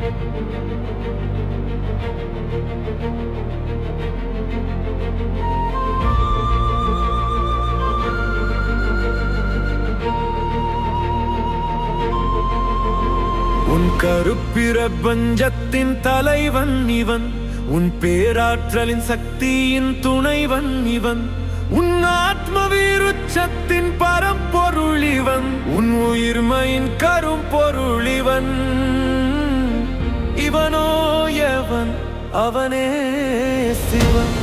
உன் கருப்பிரபஞ்சத்தின் தலைவன் இவன், உன் பேராற்றலின் சக்தியின் துணைவன் இவன், உன் ஆத்ம வீருச்சத்தின் பரம்பொருள் இவன், உன் உயிர்மையின் கரும்பொருள் இவன். இவனோ எவன்? அவனே சிவன்.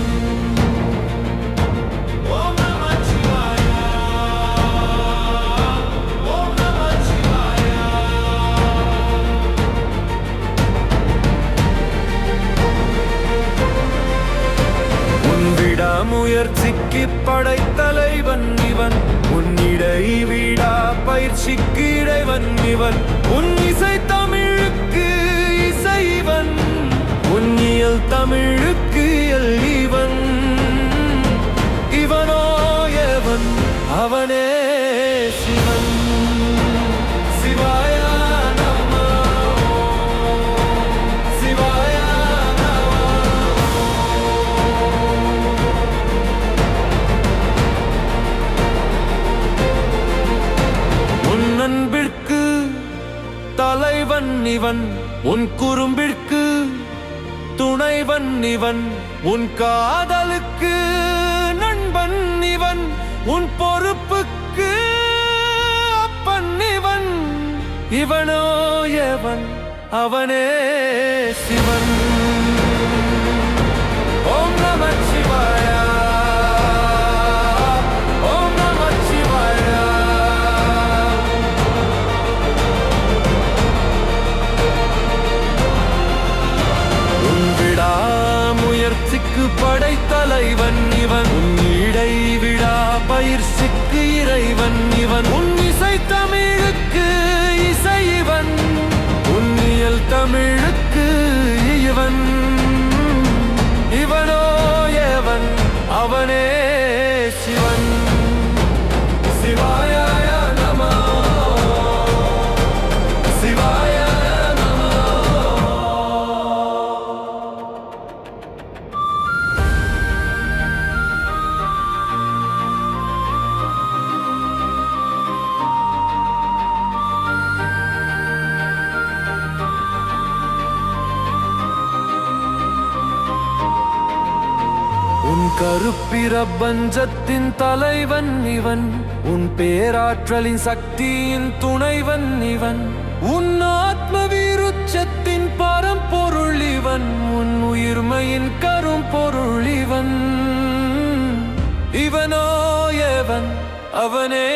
முயற்சிக்கு படைத்தலைவன் இவன், உன் இடைவிடா பயிற்சிக்கு இறைவன் இவன், உன் இசை தமிழுக்கு இசைவன், உன் இயல் தமிழுக்கு இயல் இவன். இவனோ எவன்? அவனே சிவன். சிவாய அன்பிற்கு தலைவன் இவன், உன் குறும்பிற்கு துணைவன் இவன், உன் காதலுக்கு நண்பன் இவன், உன் பொறுப்புக்கு அப்பன் இவன். இவனோ எவன்? அவனே சிவன். ஓம் நம சிவாய. படைத்தலைவன் இவன், உன் இடைவிடா பயிற்சிக்கு இறைவன் இவன், உன் இசை தமிழுக்கு இசைவன், உன் இயல் தமிழுக்கு இவன். இவனோ எவன்? அவனே சிவன். சிவாய நமோ. சிவாய உன் கருப்பிரபஞ்சத்தின் தலைவன் இவன், உன் பேராற்றலின் சக்தியின் துணைவன் இவன், உன் ஆத்ம வீருச்சத்தின் பரம்பொருள் இவன், உன் உயிர்மையின் கரும்பொருள் இவன். இவனோ எவன்? அவனே